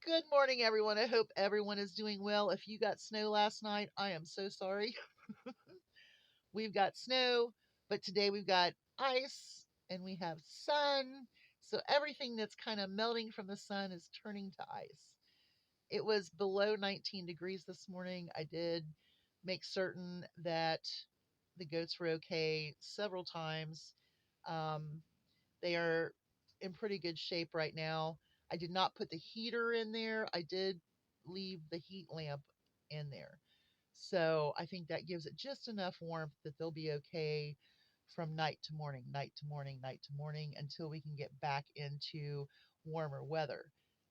Good morning, everyone. I hope everyone is doing well. If you got snow last night, I am so sorry. We've got snow, but today we've got ice and we have sun. So everything that's kind of melting from the sun is turning to ice. It was below 19 degrees this morning. I did make certain that the goats were okay several times. Um, they are in pretty good shape right now. I did not put the heater in there. I did leave the heat lamp in there. So I think that gives it just enough warmth that they'll be okay from night to morning, night to morning, night to morning until we can get back into warmer weather.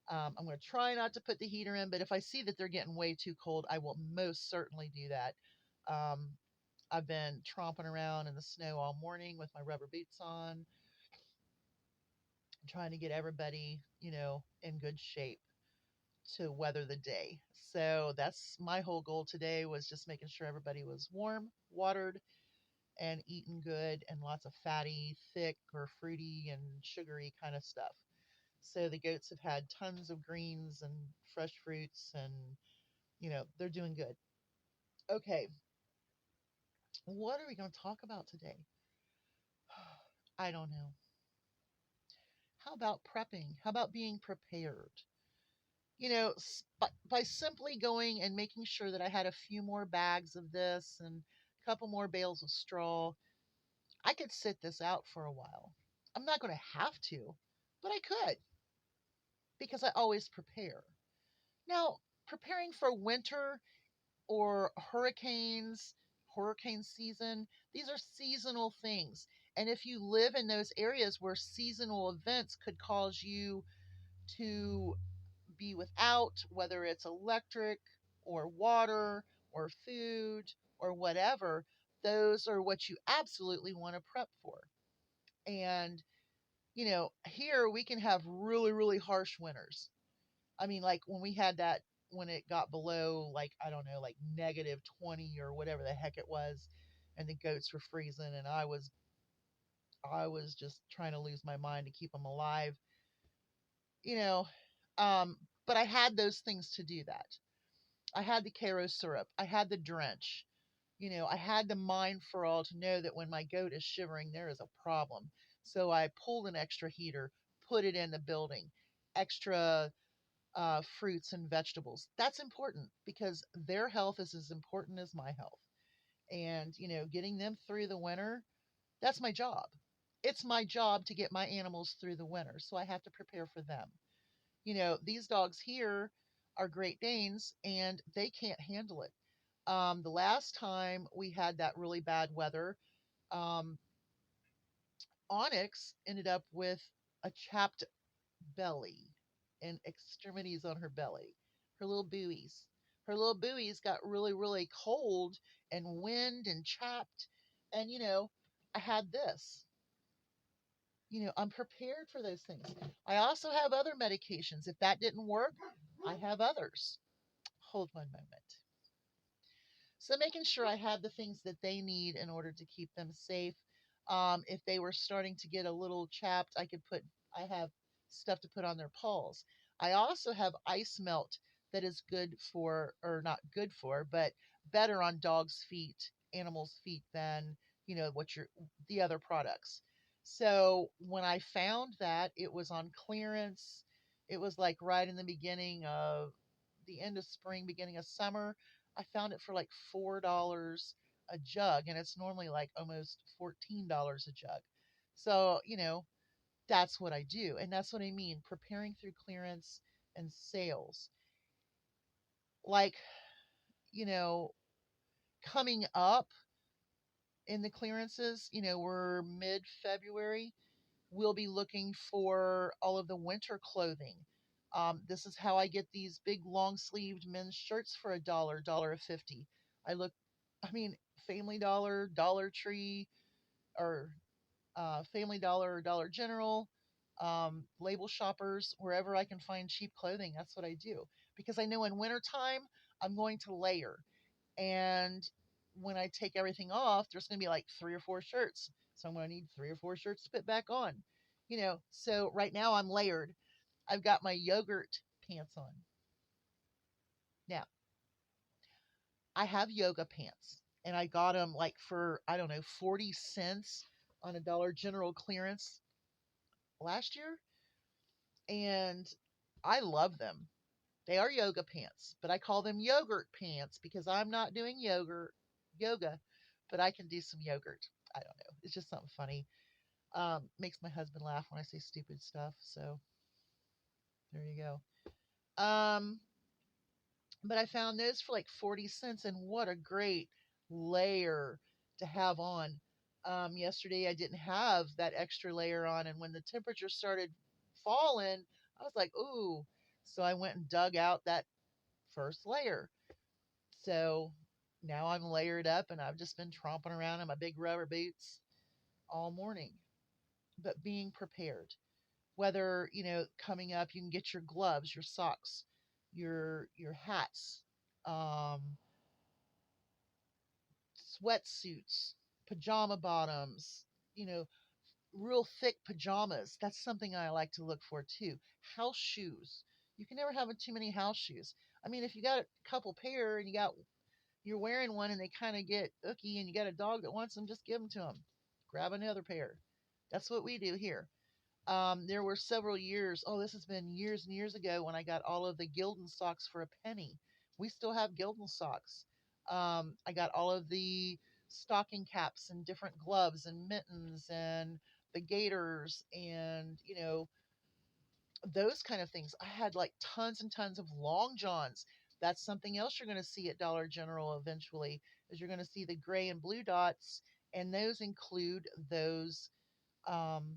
I'm going to try not to put the heater in, but if I see that they're getting way too cold, I will most certainly do that. Um, I've been tromping around in the snow all morning with my rubber boots on, trying to get everybody, in good shape to weather the day. So that's my whole goal today was just making sure everybody was warm, watered, and eating good and lots of fatty, thick or fruity and sugary kind of stuff. So the goats have had tons of greens and fresh fruits and they're doing good. Okay, what are we going to talk about today? I don't know. How about prepping? How about being prepared? By simply going and making sure that I had a few more bags of this and a couple more bales of straw, I could sit this out for a while. I'm not going to have to, but I could because I always prepare. Now, preparing for winter or hurricane season, these are seasonal things. And if you live in those areas where seasonal events could cause you to be without, whether it's electric or water or food or whatever, those are what you absolutely want to prep for. And, here we can have really, really harsh winters. I mean, like when we had that, when it got below, like, I don't know, like negative 20 or whatever the heck it was, and the goats were freezing, and I was just trying to lose my mind to keep them alive, you know. Um, but I had those things to do that. I had the Karo syrup. I had the drench. I had the mind for all to know that when my goat is shivering, there is a problem. So I pulled an extra heater, put it in the building, extra fruits and vegetables. That's important because their health is as important as my health. And, getting them through the winter, that's my job. It's my job to get my animals through the winter. So I have to prepare for them. These dogs here are Great Danes and they can't handle it. The last time we had that really bad weather, um, Onyx ended up with a chapped belly and extremities on her belly, her little buoys. Her little buoys got really, really cold and wind and chapped. And, I had this. I'm prepared for those things. I also have other medications. If that didn't work, I have others. Hold one moment. So making sure I have the things that they need in order to keep them safe. If they were starting to get a little chapped, I have stuff to put on their paws. I also have ice melt that is good for, or not good for, but better on dogs' feet, animals' feet than, the other products. So when I found that it was on clearance, it was like right in the beginning of the end of spring, beginning of summer. I found it for like $4 a jug, and it's normally like almost $14 a jug. So, that's what I do. And that's what I mean preparing through clearance and sales. Like, you know, coming up in the clearances, we're mid February. We'll be looking for all of the winter clothing. This is how I get these big long sleeved men's shirts for $1, $1.50. I look, I mean, Family Dollar, Dollar Tree, or Family Dollar or Dollar General, label shoppers, wherever I can find cheap clothing. That's what I do because I know in wintertime I'm going to layer. And when I take everything off, there's going to be like three or four shirts. So I'm going to need three or four shirts to put back on. So right now I'm layered. I've got my yogurt pants on. Now, I have yoga pants, and I got them like for, I don't know, 40 cents on a Dollar General clearance last year, and I love them. They are yoga pants, but I call them yogurt pants because I'm not doing yoga, but I can do some yogurt. I don't know. It's just something funny. Makes my husband laugh when I say stupid stuff. So there you go. But I found those for like 40 cents, and what a great layer to have on. Yesterday I didn't have that extra layer on, and when the temperature started falling, I was like, ooh. So I went and dug out that first layer. So now I'm layered up, and I've just been tromping around in my big rubber boots all morning. But being prepared, whether, coming up, you can get your gloves, your socks, your hats, um, sweatsuits, pajama bottoms, you know, real thick pajamas. That's something I like to look for too. House shoes. You can never have too many house shoes. I mean, if you got a couple pair and you're wearing one and they kind of get icky and you got a dog that wants them, just give them to them. Grab another pair. That's what we do here. There were several years, oh, this has been years and years ago when I got all of the Gildan socks for a penny. We still have Gildan socks. I got all of the stocking caps and different gloves and mittens and the gaiters and, those kind of things. I had like tons and tons of long johns. That's something else you're going to see at Dollar General eventually, is you're going to see the gray and blue dots, and those include those um,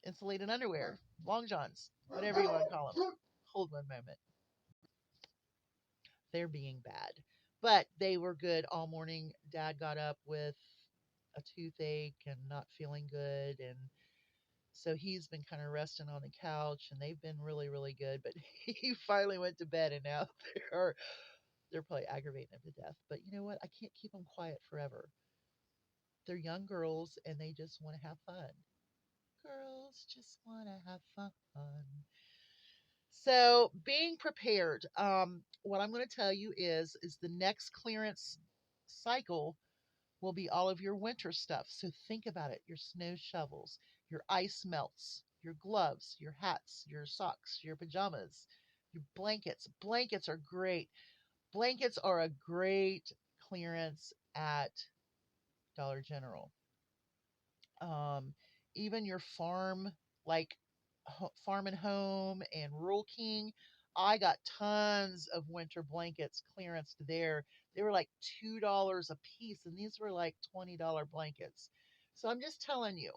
insulated underwear, long johns, whatever you want to call them. Hold one moment. They're being bad, but they were good all morning. Dad got up with a toothache and not feeling good, and so he's been kind of resting on the couch, and they've been really, really good. But he finally went to bed, and now they're probably aggravating him to death. But you know what? I can't keep them quiet forever. They're young girls, and they just want to have fun. Girls just want to have fun. So being prepared. What I'm going to tell you is the next clearance cycle will be all of your winter stuff. So think about it: your snow shovels, your ice melts, your gloves, your hats, your socks, your pajamas, your blankets. Blankets are great. Blankets are a great clearance at Dollar General. um, Even your farm, like Farm and Home and Rural King. I got tons of winter blankets clearance there. They were like $2 a piece, and these were like $20 blankets. So I'm just telling you,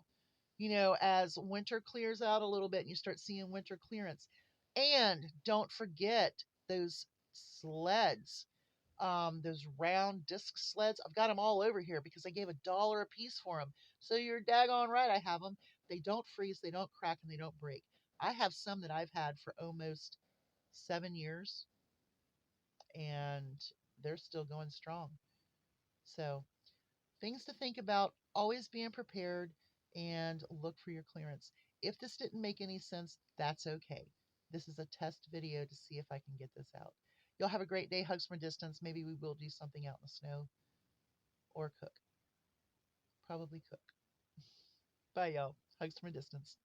as winter clears out a little bit and you start seeing winter clearance. And don't forget those sleds, those round disc sleds. I've got them all over here because I gave $1 a piece for them. So you're daggone right, I have them. They don't freeze, they don't crack, and they don't break. I have some that I've had for almost 7 years, and they're still going strong. So things to think about, always being prepared, and look for your clearance. If this didn't make any sense, that's okay. This is a test video to see if I can get this out. You'll have a great day. Hugs from a distance. Maybe we will do something out in the snow or cook. Probably cook. Bye, y'all. Hugs from a distance.